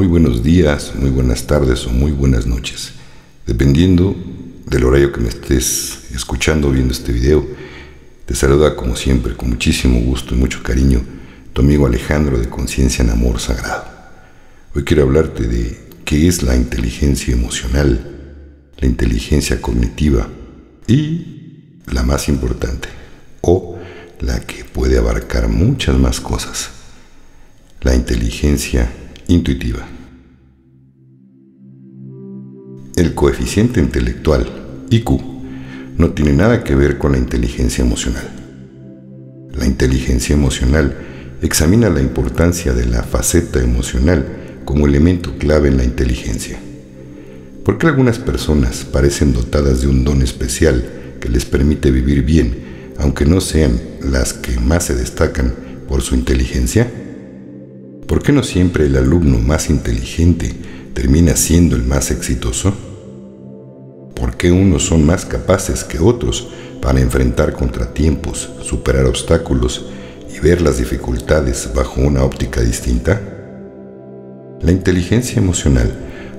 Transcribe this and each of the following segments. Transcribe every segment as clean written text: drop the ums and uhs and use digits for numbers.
Muy buenos días, muy buenas tardes o muy buenas noches, dependiendo del horario que me estés escuchando o viendo este video. Te saluda como siempre, con muchísimo gusto y mucho cariño, tu amigo Alejandro de Conciencia en Amor Sagrado. Hoy quiero hablarte de qué es la inteligencia emocional, la inteligencia cognitiva y la más importante, o la que puede abarcar muchas más cosas, la inteligencia intuitiva. El coeficiente intelectual, IQ, no tiene nada que ver con la inteligencia emocional. La inteligencia emocional examina la importancia de la faceta emocional como elemento clave en la inteligencia. ¿Por qué algunas personas parecen dotadas de un don especial que les permite vivir bien, aunque no sean las que más se destacan por su inteligencia? ¿Por qué no siempre el alumno más inteligente termina siendo el más exitoso? ¿Por qué unos son más capaces que otros para enfrentar contratiempos, superar obstáculos y ver las dificultades bajo una óptica distinta? La inteligencia emocional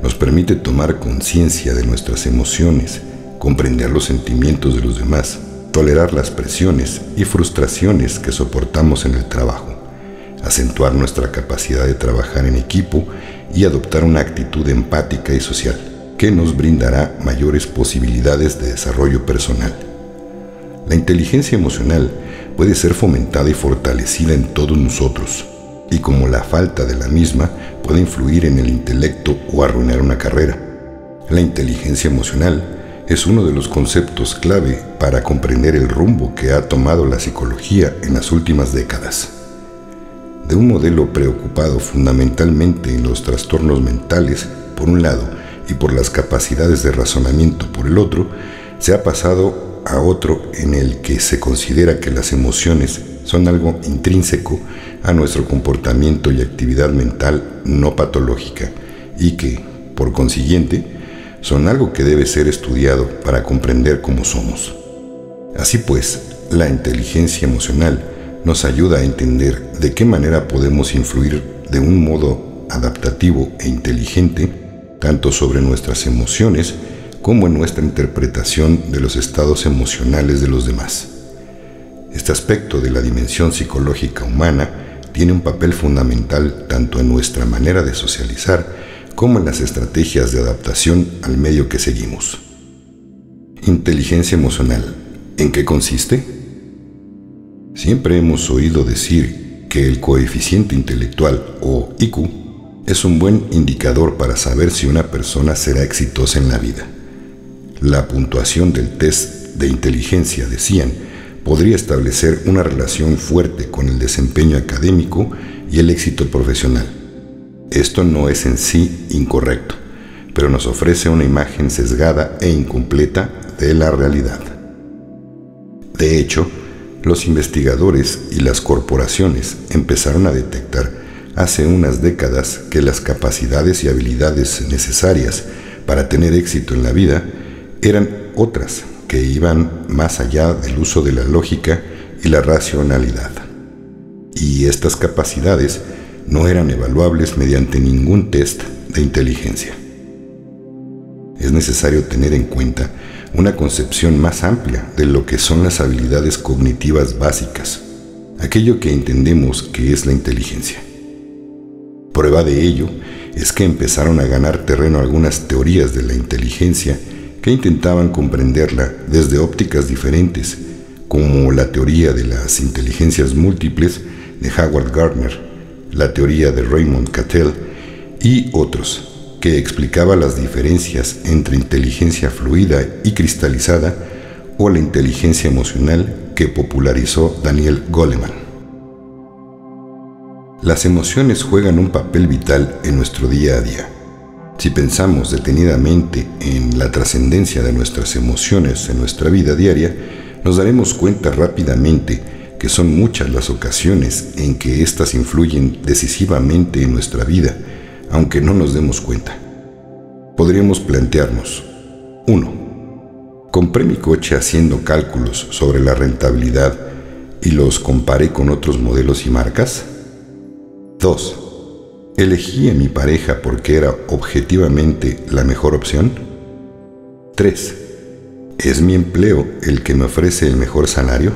nos permite tomar conciencia de nuestras emociones, comprender los sentimientos de los demás, tolerar las presiones y frustraciones que soportamos en el trabajo, acentuar nuestra capacidad de trabajar en equipo y adoptar una actitud empática y social que nos brindará mayores posibilidades de desarrollo personal. La inteligencia emocional puede ser fomentada y fortalecida en todos nosotros, y como la falta de la misma puede influir en el intelecto o arruinar una carrera. La inteligencia emocional es uno de los conceptos clave para comprender el rumbo que ha tomado la psicología en las últimas décadas. De un modelo preocupado fundamentalmente en los trastornos mentales, por un lado, y por las capacidades de razonamiento por el otro, se ha pasado a otro en el que se considera que las emociones son algo intrínseco a nuestro comportamiento y actividad mental no patológica y que, por consiguiente, son algo que debe ser estudiado para comprender cómo somos. Así pues, la inteligencia emocional nos ayuda a entender de qué manera podemos influir de un modo adaptativo e inteligente tanto sobre nuestras emociones como en nuestra interpretación de los estados emocionales de los demás. Este aspecto de la dimensión psicológica humana tiene un papel fundamental tanto en nuestra manera de socializar como en las estrategias de adaptación al medio que seguimos. Inteligencia emocional, ¿en qué consiste? Siempre hemos oído decir que el coeficiente intelectual o IQ es un buen indicador para saber si una persona será exitosa en la vida. La puntuación del test de inteligencia, decían, podría establecer una relación fuerte con el desempeño académico y el éxito profesional. Esto no es en sí incorrecto, pero nos ofrece una imagen sesgada e incompleta de la realidad. De hecho, los investigadores y las corporaciones empezaron a detectar hace unas décadas que las capacidades y habilidades necesarias para tener éxito en la vida eran otras que iban más allá del uso de la lógica y la racionalidad. Y estas capacidades no eran evaluables mediante ningún test de inteligencia. Es necesario tener en cuenta una concepción más amplia de lo que son las habilidades cognitivas básicas, aquello que entendemos que es la inteligencia. Prueba de ello es que empezaron a ganar terreno algunas teorías de la inteligencia que intentaban comprenderla desde ópticas diferentes, como la teoría de las inteligencias múltiples de Howard Gardner, la teoría de Raymond Cattell y otros, que explicaba las diferencias entre inteligencia fluida y cristalizada o la inteligencia emocional que popularizó Daniel Goleman. Las emociones juegan un papel vital en nuestro día a día. Si pensamos detenidamente en la trascendencia de nuestras emociones en nuestra vida diaria, nos daremos cuenta rápidamente que son muchas las ocasiones en que éstas influyen decisivamente en nuestra vida, aunque no nos demos cuenta. Podríamos plantearnos: 1. Compré mi coche haciendo cálculos sobre la rentabilidad y los comparé con otros modelos y marcas. 2. ¿Elegí a mi pareja porque era objetivamente la mejor opción? 3. ¿Es mi empleo el que me ofrece el mejor salario?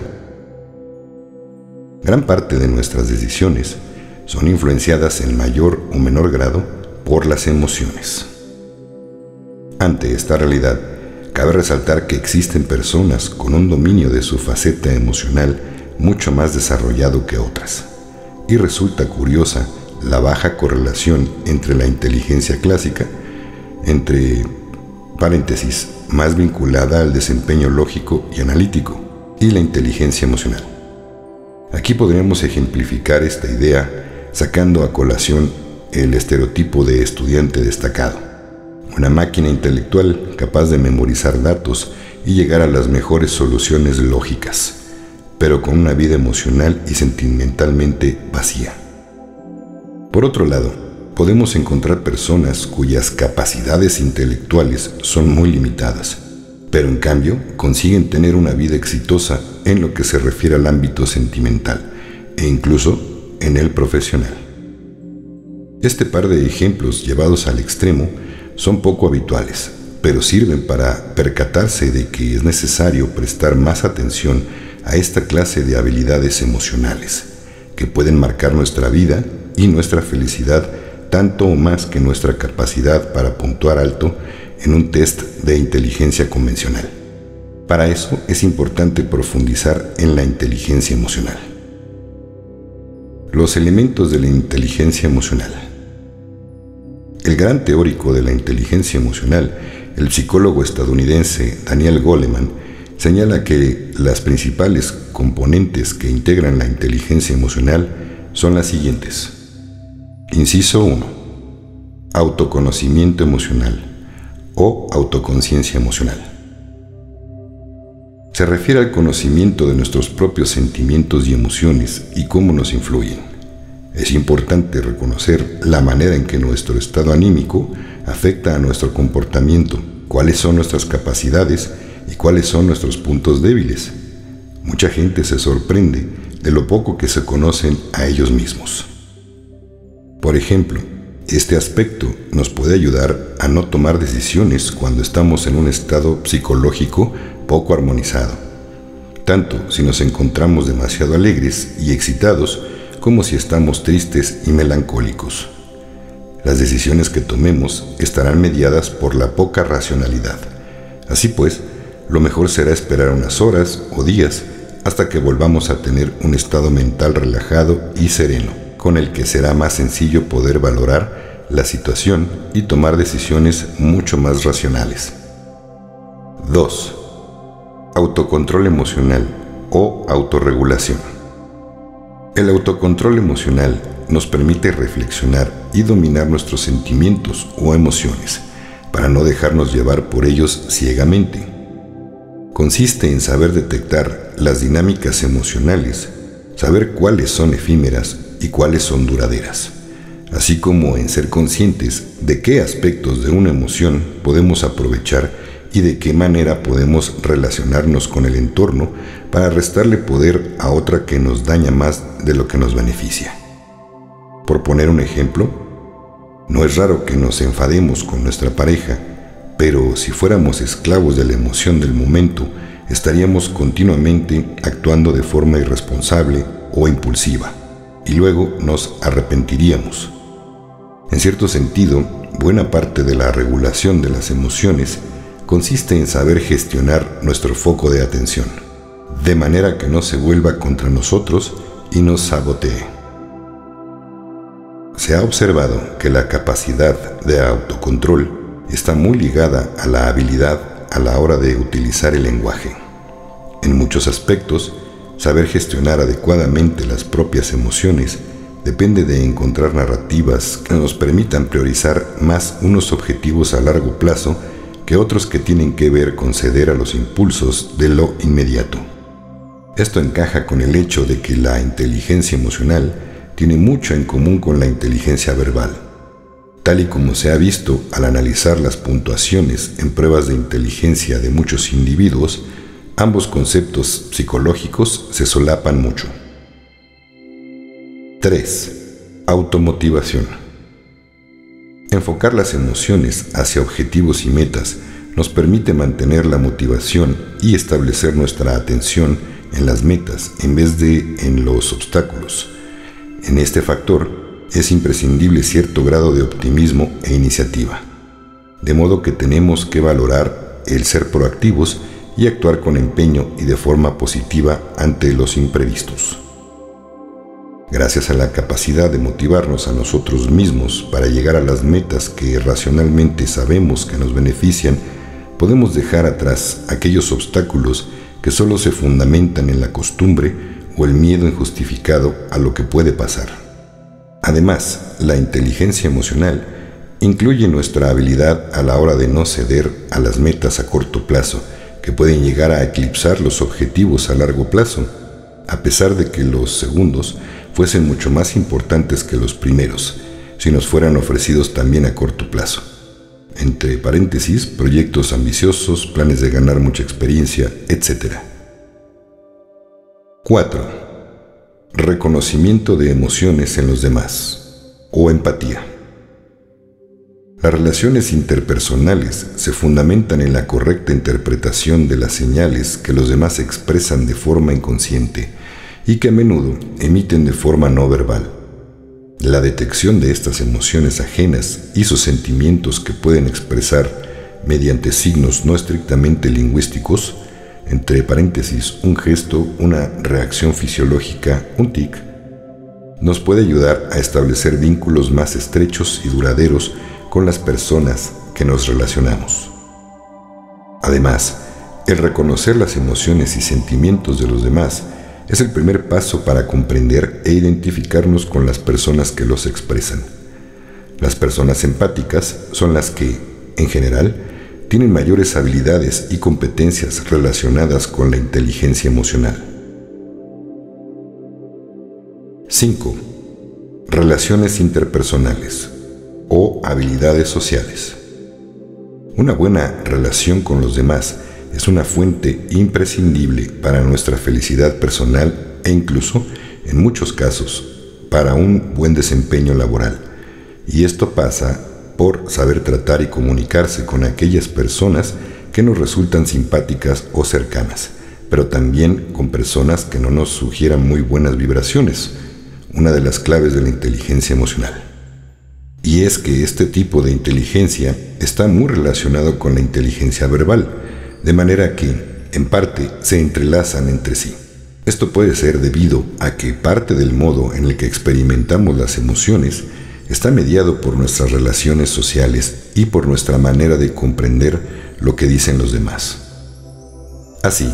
Gran parte de nuestras decisiones son influenciadas en mayor o menor grado por las emociones. Ante esta realidad, cabe resaltar que existen personas con un dominio de su faceta emocional mucho más desarrollado que otras, y resulta curiosa la baja correlación entre la inteligencia clásica, entre paréntesis, más vinculada al desempeño lógico y analítico, y la inteligencia emocional. Aquí podríamos ejemplificar esta idea sacando a colación el estereotipo de estudiante destacado. Una máquina intelectual capaz de memorizar datos y llegar a las mejores soluciones lógicas, pero con una vida emocional y sentimentalmente vacía. Por otro lado, podemos encontrar personas cuyas capacidades intelectuales son muy limitadas, pero en cambio consiguen tener una vida exitosa en lo que se refiere al ámbito sentimental e incluso en el profesional. Este par de ejemplos llevados al extremo son poco habituales, pero sirven para percatarse de que es necesario prestar más atención a esta clase de habilidades emocionales, que pueden marcar nuestra vida y nuestra felicidad tanto o más que nuestra capacidad para puntuar alto en un test de inteligencia convencional. Para eso es importante profundizar en la inteligencia emocional. Los elementos de la inteligencia emocional. El gran teórico de la inteligencia emocional, el psicólogo estadounidense Daniel Goleman, señala que las principales componentes que integran la inteligencia emocional son las siguientes. Inciso 1. Autoconocimiento emocional o autoconciencia emocional. Se refiere al conocimiento de nuestros propios sentimientos y emociones y cómo nos influyen. Es importante reconocer la manera en que nuestro estado anímico afecta a nuestro comportamiento, cuáles son nuestras capacidades y cuáles son nuestros puntos débiles. Mucha gente se sorprende de lo poco que se conocen a ellos mismos. Por ejemplo, este aspecto nos puede ayudar a no tomar decisiones cuando estamos en un estado psicológico poco armonizado, tanto si nos encontramos demasiado alegres y excitados como si estamos tristes y melancólicos. Las decisiones que tomemos estarán mediadas por la poca racionalidad. Así pues, lo mejor será esperar unas horas o días hasta que volvamos a tener un estado mental relajado y sereno, con el que será más sencillo poder valorar la situación y tomar decisiones mucho más racionales. 2. Autocontrol emocional o autorregulación. El autocontrol emocional nos permite reflexionar y dominar nuestros sentimientos o emociones para no dejarnos llevar por ellos ciegamente. Consiste en saber detectar las dinámicas emocionales, saber cuáles son efímeras y cuáles son duraderas, así como en ser conscientes de qué aspectos de una emoción podemos aprovechar y de qué manera podemos relacionarnos con el entorno para restarle poder a otra que nos daña más de lo que nos beneficia. Por poner un ejemplo, no es raro que nos enfademos con nuestra pareja, pero si fuéramos esclavos de la emoción del momento, estaríamos continuamente actuando de forma irresponsable o impulsiva, y luego nos arrepentiríamos. En cierto sentido, buena parte de la regulación de las emociones consiste en saber gestionar nuestro foco de atención, de manera que no se vuelva contra nosotros y nos sabotee. Se ha observado que la capacidad de autocontrol está muy ligada a la habilidad a la hora de utilizar el lenguaje. En muchos aspectos, saber gestionar adecuadamente las propias emociones depende de encontrar narrativas que nos permitan priorizar más unos objetivos a largo plazo que otros que tienen que ver con ceder a los impulsos de lo inmediato. Esto encaja con el hecho de que la inteligencia emocional tiene mucho en común con la inteligencia verbal, tal y como se ha visto al analizar las puntuaciones en pruebas de inteligencia de muchos individuos. Ambos conceptos psicológicos se solapan mucho. 3. Automotivación. Enfocar las emociones hacia objetivos y metas nos permite mantener la motivación y establecer nuestra atención en las metas en vez de en los obstáculos. En este factor es imprescindible cierto grado de optimismo e iniciativa, de modo que tenemos que valorar el ser proactivos y actuar con empeño y de forma positiva ante los imprevistos. Gracias a la capacidad de motivarnos a nosotros mismos para llegar a las metas que racionalmente sabemos que nos benefician, podemos dejar atrás aquellos obstáculos que solo se fundamentan en la costumbre o el miedo injustificado a lo que puede pasar. Además, la inteligencia emocional incluye nuestra habilidad a la hora de no ceder a las metas a corto plazo, que pueden llegar a eclipsar los objetivos a largo plazo, a pesar de que los segundos fuesen mucho más importantes que los primeros, si nos fueran ofrecidos también a corto plazo. Entre paréntesis, proyectos ambiciosos, planes de ganar mucha experiencia, etc. 4. Reconocimiento de emociones en los demás, o empatía. Las relaciones interpersonales se fundamentan en la correcta interpretación de las señales que los demás expresan de forma inconsciente y que a menudo emiten de forma no verbal. La detección de estas emociones ajenas y sus sentimientos que pueden expresar mediante signos no estrictamente lingüísticos, entre paréntesis, un gesto, una reacción fisiológica, un tic, nos puede ayudar a establecer vínculos más estrechos y duraderos con las personas que nos relacionamos. Además, el reconocer las emociones y sentimientos de los demás es el primer paso para comprender e identificarnos con las personas que los expresan. Las personas empáticas son las que, en general, tienen mayores habilidades y competencias relacionadas con la inteligencia emocional. 5. Relaciones interpersonales o habilidades sociales. Una buena relación con los demás es una fuente imprescindible para nuestra felicidad personal e incluso, en muchos casos, para un buen desempeño laboral. Y esto pasa por saber tratar y comunicarse con aquellas personas que nos resultan simpáticas o cercanas, pero también con personas que no nos sugieran muy buenas vibraciones, una de las claves de la inteligencia emocional. Y es que este tipo de inteligencia está muy relacionado con la inteligencia verbal, de manera que, en parte, se entrelazan entre sí. Esto puede ser debido a que parte del modo en el que experimentamos las emociones está mediado por nuestras relaciones sociales y por nuestra manera de comprender lo que dicen los demás. Así,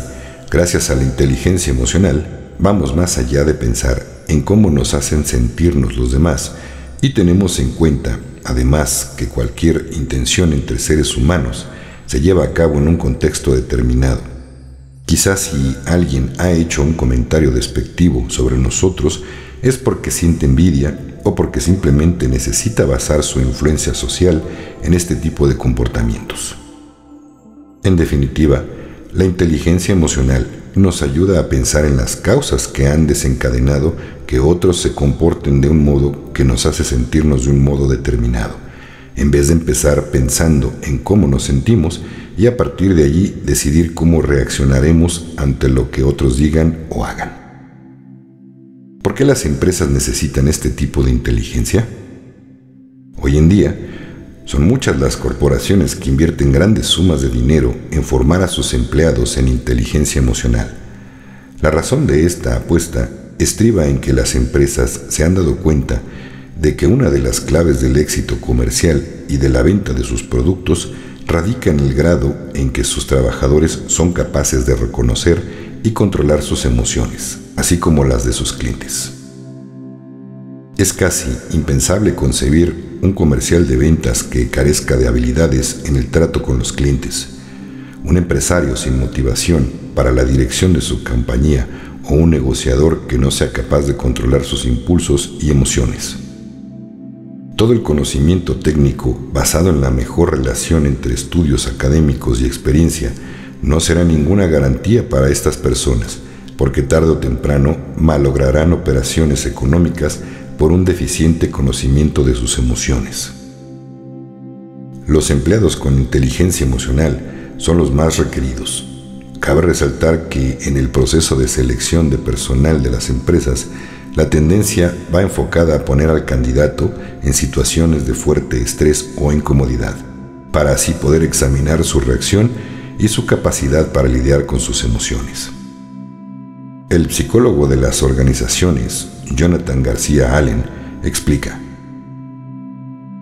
gracias a la inteligencia emocional, vamos más allá de pensar en cómo nos hacen sentirnos los demás y tenemos en cuenta, además, que cualquier intención entre seres humanos se lleva a cabo en un contexto determinado. Quizás si alguien ha hecho un comentario despectivo sobre nosotros es porque siente envidia o porque simplemente necesita basar su influencia social en este tipo de comportamientos. En definitiva, la inteligencia emocional nos ayuda a pensar en las causas que han desencadenado que otros se comporten de un modo que nos hace sentirnos de un modo determinado, en vez de empezar pensando en cómo nos sentimos y a partir de allí decidir cómo reaccionaremos ante lo que otros digan o hagan. ¿Por qué las empresas necesitan este tipo de inteligencia? Hoy en día, son muchas las corporaciones que invierten grandes sumas de dinero en formar a sus empleados en inteligencia emocional. La razón de esta apuesta estriba en que las empresas se han dado cuenta de que una de las claves del éxito comercial y de la venta de sus productos radica en el grado en que sus trabajadores son capaces de reconocer y controlar sus emociones, así como las de sus clientes. Es casi impensable concebir un comercial de ventas que carezca de habilidades en el trato con los clientes, un empresario sin motivación para la dirección de su compañía o un negociador que no sea capaz de controlar sus impulsos y emociones. Todo el conocimiento técnico basado en la mejor relación entre estudios académicos y experiencia no será ninguna garantía para estas personas, porque tarde o temprano malograrán operaciones económicas por un deficiente conocimiento de sus emociones. los empleados con inteligencia emocional son los más requeridos. Cabe resaltar que en el proceso de selección de personal de las empresas, la tendencia va enfocada a poner al candidato en situaciones de fuerte estrés o incomodidad, para así poder examinar su reacción y su capacidad para lidiar con sus emociones. El psicólogo de las organizaciones, Jonathan García Allen, explica: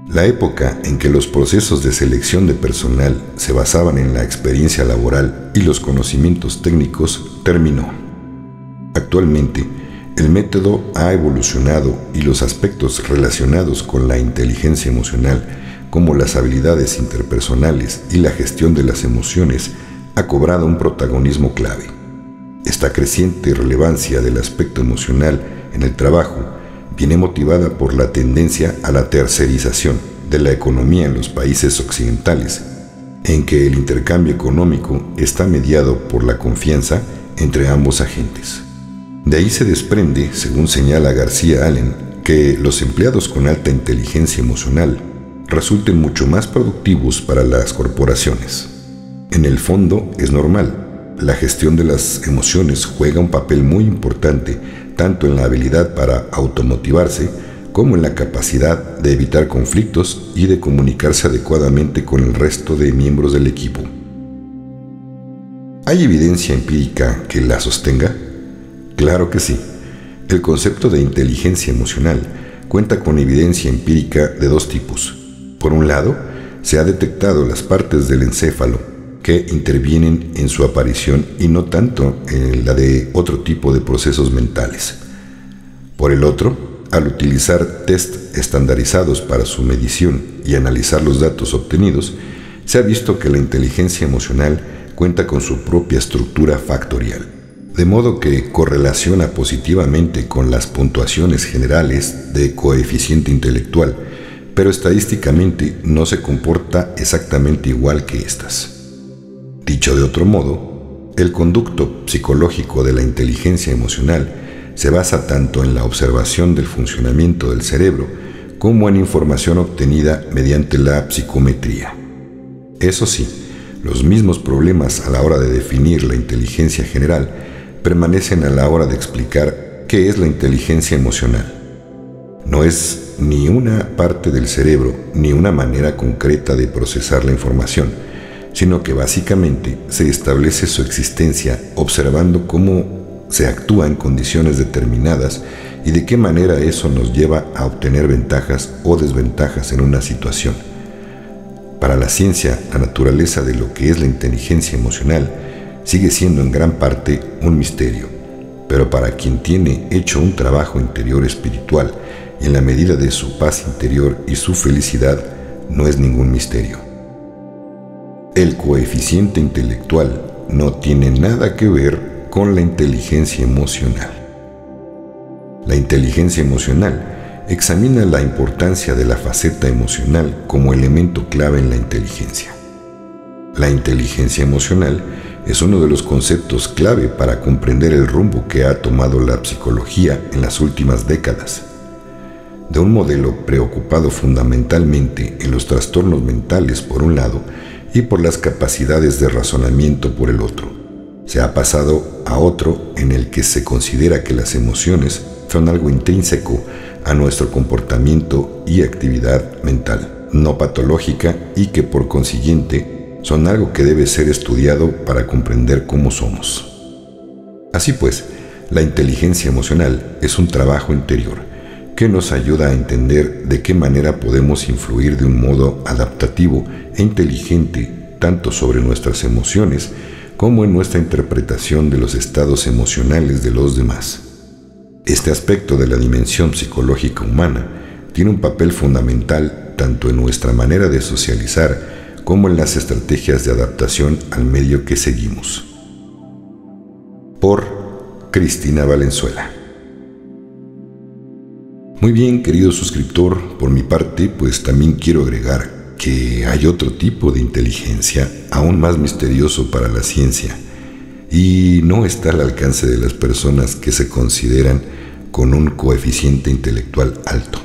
la época en que los procesos de selección de personal se basaban en la experiencia laboral y los conocimientos técnicos terminó. Actualmente, el método ha evolucionado y los aspectos relacionados con la inteligencia emocional, como las habilidades interpersonales y la gestión de las emociones, ha cobrado un protagonismo clave. Esta creciente relevancia del aspecto emocional en el trabajo viene motivada por la tendencia a la tercerización de la economía en los países occidentales, en que el intercambio económico está mediado por la confianza entre ambos agentes. De ahí se desprende, según señala García Allen, que los empleados con alta inteligencia emocional resulten mucho más productivos para las corporaciones. En el fondo es normal. La gestión de las emociones juega un papel muy importante tanto en la habilidad para automotivarse como en la capacidad de evitar conflictos y de comunicarse adecuadamente con el resto de miembros del equipo. ¿Hay evidencia empírica que la sostenga? Claro que sí. El concepto de inteligencia emocional cuenta con evidencia empírica de dos tipos. Por un lado, se ha detectado las partes del encéfalo que intervienen en su aparición y no tanto en la de otro tipo de procesos mentales. Por el otro, al utilizar test estandarizados para su medición y analizar los datos obtenidos, se ha visto que la inteligencia emocional cuenta con su propia estructura factorial, de modo que correlaciona positivamente con las puntuaciones generales de coeficiente intelectual, pero estadísticamente no se comporta exactamente igual que estas. Dicho de otro modo, el conducto psicológico de la inteligencia emocional se basa tanto en la observación del funcionamiento del cerebro como en información obtenida mediante la psicometría. Eso sí, los mismos problemas a la hora de definir la inteligencia general permanecen a la hora de explicar qué es la inteligencia emocional. No es ni una parte del cerebro ni una manera concreta de procesar la información, sino que básicamente se establece su existencia observando cómo se actúa en condiciones determinadas y de qué manera eso nos lleva a obtener ventajas o desventajas en una situación. Para la ciencia, la naturaleza de lo que es la inteligencia emocional sigue siendo en gran parte un misterio, pero para quien tiene hecho un trabajo interior espiritual y en la medida de su paz interior y su felicidad, no es ningún misterio. El coeficiente intelectual no tiene nada que ver con la inteligencia emocional. La inteligencia emocional examina la importancia de la faceta emocional como elemento clave en la inteligencia. La inteligencia emocional es uno de los conceptos clave para comprender el rumbo que ha tomado la psicología en las últimas décadas. De un modelo preocupado fundamentalmente en los trastornos mentales por un lado y por las capacidades de razonamiento por el otro, se ha pasado a otro en el que se considera que las emociones son algo intrínseco a nuestro comportamiento y actividad mental, no patológica, y que por consiguiente son algo que debe ser estudiado para comprender cómo somos. Así pues, la inteligencia emocional es un trabajo interior que nos ayuda a entender de qué manera podemos influir de un modo adaptativo e inteligente tanto sobre nuestras emociones como en nuestra interpretación de los estados emocionales de los demás. Este aspecto de la dimensión psicológica humana tiene un papel fundamental tanto en nuestra manera de socializar como en las estrategias de adaptación al medio que seguimos. Por Cristina Valenzuela. Muy bien, querido suscriptor, por mi parte, pues también quiero agregar que hay otro tipo de inteligencia aún más misterioso para la ciencia y no está al alcance de las personas que se consideran con un coeficiente intelectual alto.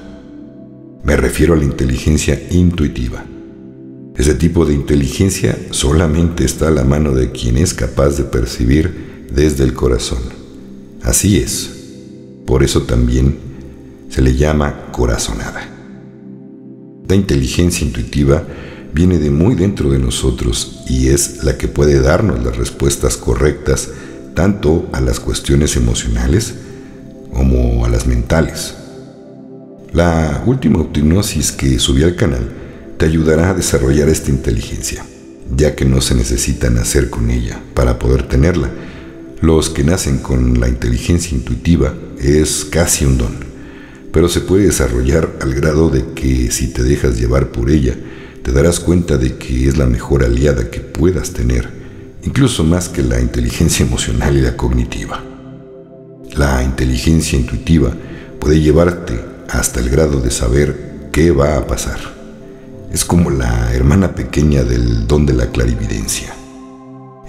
Me refiero a la inteligencia intuitiva. Ese tipo de inteligencia solamente está a la mano de quien es capaz de percibir desde el corazón. Así es. Por eso también se le llama corazonada. La inteligencia intuitiva viene de muy dentro de nosotros y es la que puede darnos las respuestas correctas tanto a las cuestiones emocionales como a las mentales. La última autohipnosis que subí al canal te ayudará a desarrollar esta inteligencia, ya que no se necesita nacer con ella para poder tenerla. Los que nacen con la inteligencia intuitiva es casi un don, pero se puede desarrollar al grado de que si te dejas llevar por ella, te darás cuenta de que es la mejor aliada que puedas tener, incluso más que la inteligencia emocional y la cognitiva. La inteligencia intuitiva puede llevarte hasta el grado de saber qué va a pasar. Es como la hermana pequeña del don de la clarividencia.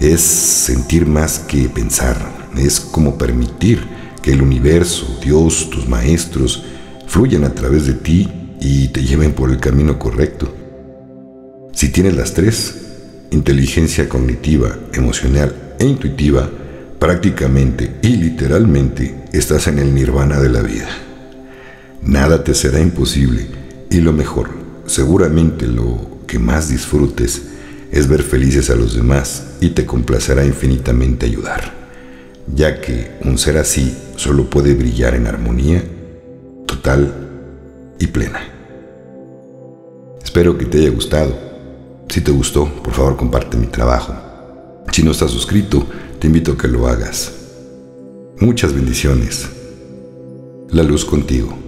Es sentir más que pensar, es como permitir que el universo, Dios, tus maestros, fluyan a través de ti y te lleven por el camino correcto. Si tienes las tres, inteligencia cognitiva, emocional e intuitiva, prácticamente y literalmente estás en el nirvana de la vida. Nada te será imposible y lo mejor, seguramente lo que más disfrutes es ver felices a los demás y te complacerá infinitamente ayudar, ya que un ser así solo puede brillar en armonía total y plena. Espero que te haya gustado. Si te gustó, por favor comparte mi trabajo. Si no estás suscrito, te invito a que lo hagas. Muchas bendiciones. La luz contigo.